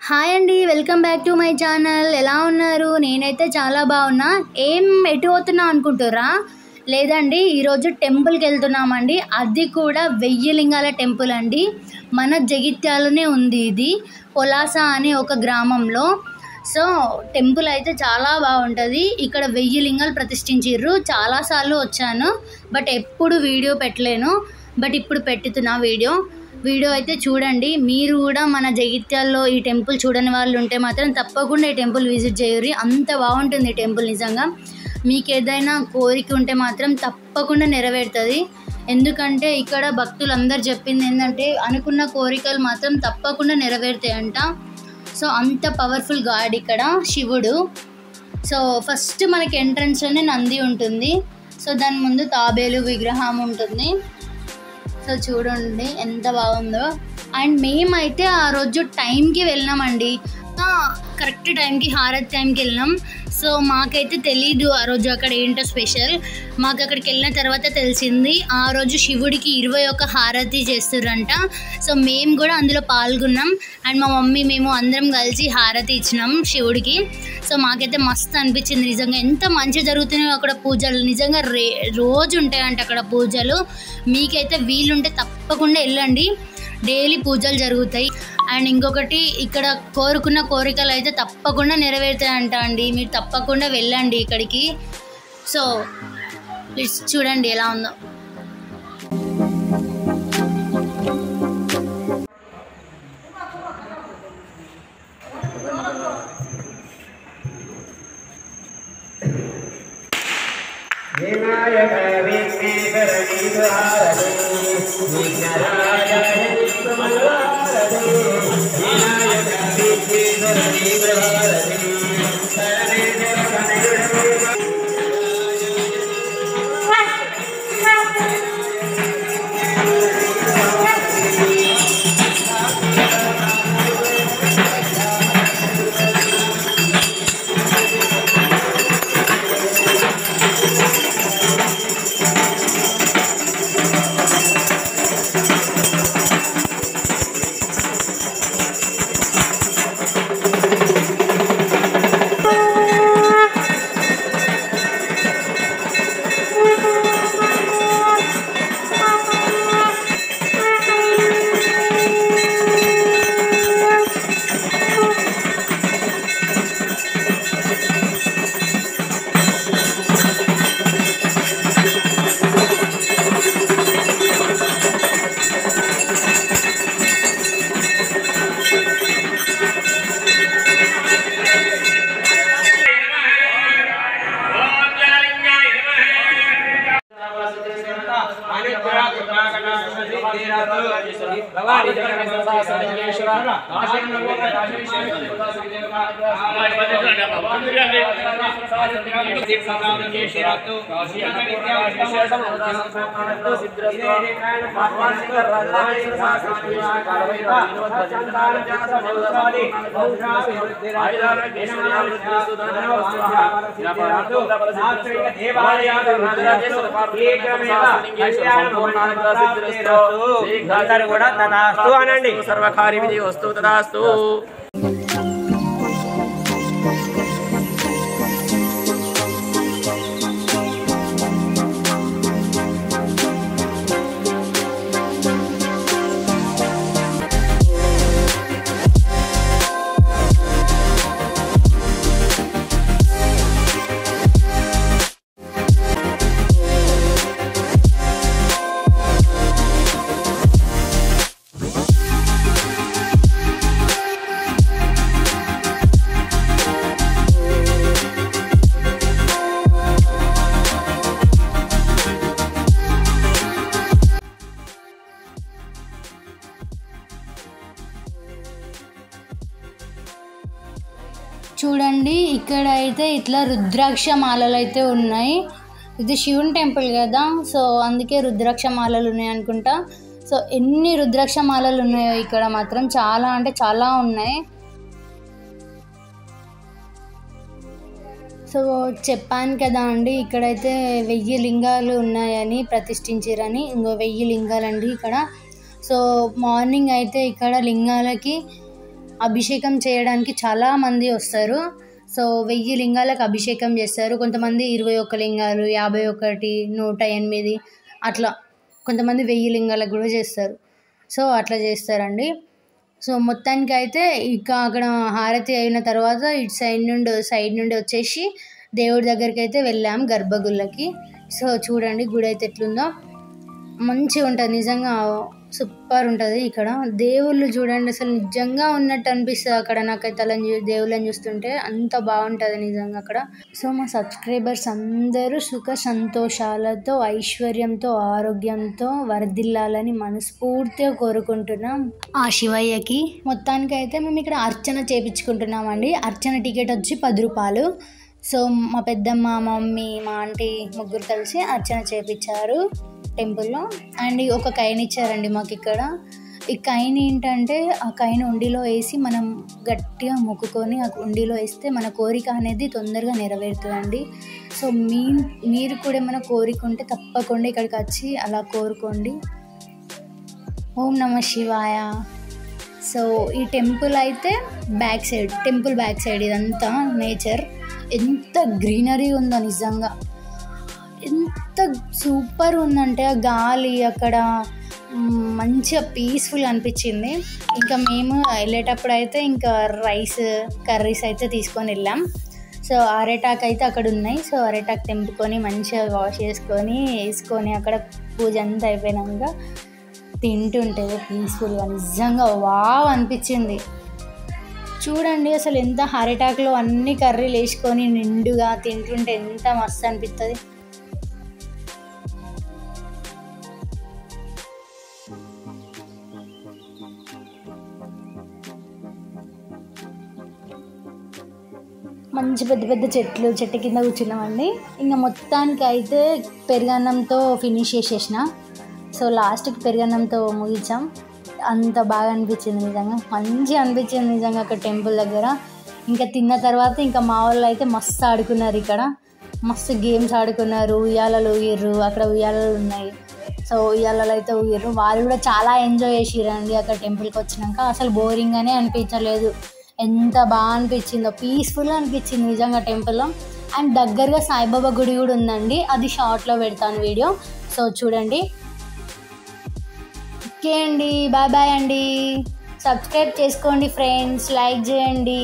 Hi అండి, welcome back to my channel. ఎలా ఉన్నారు? నేనైతే చాలా బాగున్నా. ఎటు పోతున్నా అనుకుంటుర్రా? లేదండి, ఈరోజు టెంపుల్కి వెళ్తున్నామండి. అది కూడా 1000 లింగాల టెంపుల్ అండి. మన జగిత్యాలనే ఉంది ఇది, పొలాస అనే ఒక గ్రామంలో. సో టెంపుల్ అయితే చాలా బాగుంటుంది. ఇక్కడ 1000 లింగాలు ప్రతిష్ఠించిర్రు. చాలాసార్లు వచ్చాను, బట్ ఎప్పుడు వీడియో పెట్టలేను. బట్ ఇప్పుడు పెట్టుతున్నా వీడియో అయితే చూడండి. మీరు కూడా మన జగిత్యాల్లో ఈ టెంపుల్ చూడని వాళ్ళు ఉంటే మాత్రం తప్పకుండా ఈ టెంపుల్ విజిట్ చేయరు. అంత బాగుంటుంది ఈ టెంపుల్. నిజంగా మీకు ఏదైనా కోరిక ఉంటే మాత్రం తప్పకుండా నెరవేరుతుంది. ఎందుకంటే ఇక్కడ భక్తులందరూ చెప్పింది ఏంటంటే అనుకున్న కోరికలు మాత్రం తప్పకుండా నెరవేరుతాయంట. సో అంత పవర్ఫుల్ గాడ్ ఇక్కడ శివుడు. సో ఫస్ట్ మనకి ఎంట్రన్స్లోనే నంది ఉంటుంది. సో దాని ముందు తాబేలు విగ్రహం ఉంటుంది. సో చూడండి ఎంత బాగుందో. అండ్ మేమైతే ఆ రోజు టైంకి వెళ్ళినామండి, కరెక్ట్ టైంకి, హారతి టైంకి వెళ్ళినాం. సో మాకైతే తెలీదు ఆ రోజు అక్కడ ఏంటో స్పెషల్. మాకు అక్కడికి వెళ్ళిన తర్వాత తెలిసింది ఆ రోజు శివుడికి 21 హారతి చేస్తుర్రంట. సో మేము కూడా అందులో పాల్గొన్నాం. అండ్ మా మమ్మీ మేము అందరం కలిసి హారతి ఇచ్చినాం శివుడికి. సో మాకైతే మస్తు అనిపించింది. నిజంగా ఎంత మంచి జరుగుతున్నాయో అక్కడ పూజలు. నిజంగా రోజు ఉంటాయంట అక్కడ పూజలు. మీకైతే వీలుంటే తప్పకుండా వెళ్ళండి, డైలీ పూజలు జరుగుతాయి. అండ్ ఇంకొకటి, ఇక్కడ కోరుకున్న కోరికలు అయితే తప్పకుండా నెరవేరుతాయంట అండి. మీరు తప్పకుండా వెళ్ళండి ఇక్కడికి. సో ప్లీజ్ చూడండి ఎలా ఉందో. కూడా తదాస్తు అనండి. సర్వకార్య విజయ వస్తు తదాస్తు. చూడండి ఇక్కడ అయితే ఇట్లా రుద్రాక్ష మాలలు అయితే ఉన్నాయి. ఇది శివుని టెంపుల్ కదా, సో అందుకే రుద్రాక్ష మాలలు ఉన్నాయి అనుకుంటా. సో ఎన్ని రుద్రాక్ష మాలలు ఉన్నాయో ఇక్కడ మాత్రం, చాలా అంటే చాలా ఉన్నాయి. సో చెప్పాను కదా అండి, ఇక్కడైతే 1000 లింగాలు ఉన్నాయని ప్రతిష్ఠించారని. ఇంకో 1000 లింగాలండి ఇక్కడ. సో మార్నింగ్ అయితే ఇక్కడ లింగాలకి అభిషేకం చేయడానికి చాలామంది వస్తారు. సో 1000 లింగాలకు అభిషేకం చేస్తారు. కొంతమంది 21 లింగాలు, 51, 108 అట్లా, కొంతమంది 1000 లింగాలకు కూడా చేస్తారు. సో అట్లా చేస్తారండి. సో మొత్తానికైతే ఇక అక్కడ హారతి అయిన తర్వాత ఇటు సైడ్ నుండి వచ్చేసి దేవుడి దగ్గరికి అయితే వెళ్ళాం, గర్భగుళ్ళకి. సో చూడండి గుడి అయితే ఎట్లుందో, మంచిగా ఉంటుంది నిజంగా, సూపర్ ఉంటుంది. ఇక్కడ దేవుళ్ళు చూడండి అసలు నిజంగా ఉన్నట్టు అనిపిస్తుంది అక్కడ. నాకైతే అలా దేవుళ్ళని చూస్తుంటే అంత బాగుంటుంది నిజంగా అక్కడ. సో మా సబ్స్క్రైబర్స్ అందరూ సుఖ సంతోషాలతో, ఐశ్వర్యంతో, ఆరోగ్యంతో వర్ధిల్లాలని మనస్ఫూర్తిగా కోరుకుంటున్నాం ఆ శివయ్యకి. మొత్తానికైతే మేము ఇక్కడ అర్చన చేయించుకుంటున్నామండి. అర్చన టికెట్ వచ్చి 10 రూపాయలు. సో మా పెద్దమ్మ, మా మమ్మీ, మా ఆంటీ ముగ్గురు కలిసి అర్చన చేయించారు టెంపుల్లో. అండ్ ఒక కైన్ ఇచ్చారండి మాకు ఇక్కడ. ఈ కైన్ ఏంటంటే, ఆ కైన్ ఉండిలో వేసి మనం గట్టిగా మొక్కుకొని ఆ ఉండిలో వేస్తే మన కోరిక అనేది తొందరగా నెరవేరుతుందండి. సో మీరు కూడా ఏమైనా కోరిక ఉంటే తప్పకుండా ఇక్కడికి వచ్చి అలా కోరుకోండి. ఓం నమ శివాయ. సో ఈ టెంపుల్ అయితే టెంపుల్ బ్యాక్ సైడ్ ఇదంతా నేచర్. ఎంత గ్రీనరీ ఉందో నిజంగా, ఎంత సూపర్ ఉందంటే ఆ గాలి అక్కడ మంచిగా పీస్ఫుల్గా అనిపించింది. ఇంకా మేము వెళ్ళేటప్పుడు అయితే ఇంకా కర్రీస్ అయితే తీసుకొని వెళ్ళాం. సో అరిటాకు అయితే అక్కడ ఉన్నాయి. సో అరిటాకు తెంపుకొని మంచిగా వాష్ వేసుకొని అక్కడ పూజ అంతా అయిపోయినాక తింటుంటే పీస్ఫుల్గా నిజంగా వావ్ అనిపించింది. చూడండి అసలు ఎంత అరిటాకులో అన్ని కర్రీలు వేసుకొని నిండుగా తింటుంటే ఎంత మస్తు అనిపిస్తుంది. మంచి పెద్ద పెద్ద చెట్టు కింద కూర్చున్నామండి. ఇంకా మొత్తానికి అయితే పెరుగన్నంతో ఫినిష్ చేసేసిన. సో లాస్ట్కి పెరుగన్నంతో ముగించాం. అంత బాగా అనిపించింది నిజంగా, మంచిగా అనిపించింది నిజంగా అక్కడ టెంపుల్ దగ్గర. ఇంకా తిన్న తర్వాత ఇంకా మా వాళ్ళు అయితే మస్తు ఆడుకున్నారు, ఇక్కడ మస్తు గేమ్స్ ఆడుకున్నారు. ఉయ్యాలలు ఊగిర్రు, అక్కడ ఉయ్యాలలు ఉన్నాయి. సో ఉయ్యాలలు అయితే ఊగిర్రు. వాళ్ళు కూడా చాలా ఎంజాయ్ చేసిరండి అక్కడ టెంపుల్కి వచ్చినాక. అసలు బోరింగ్గానే అనిపించలేదు, ఎంత బాగా అనిపించిందో, పీస్ఫుల్గా అనిపించింది నిజంగా టెంపుల్లో. అండ్ దగ్గరగా సాయిబాబా గుడి కూడా ఉందండి, అది షార్ట్లో పెడతాను వీడియో. సో చూడండి. ఓకే అండి, బాయ్ అండి. సబ్స్క్రైబ్ చేసుకోండి ఫ్రెండ్స్, లైక్ చేయండి.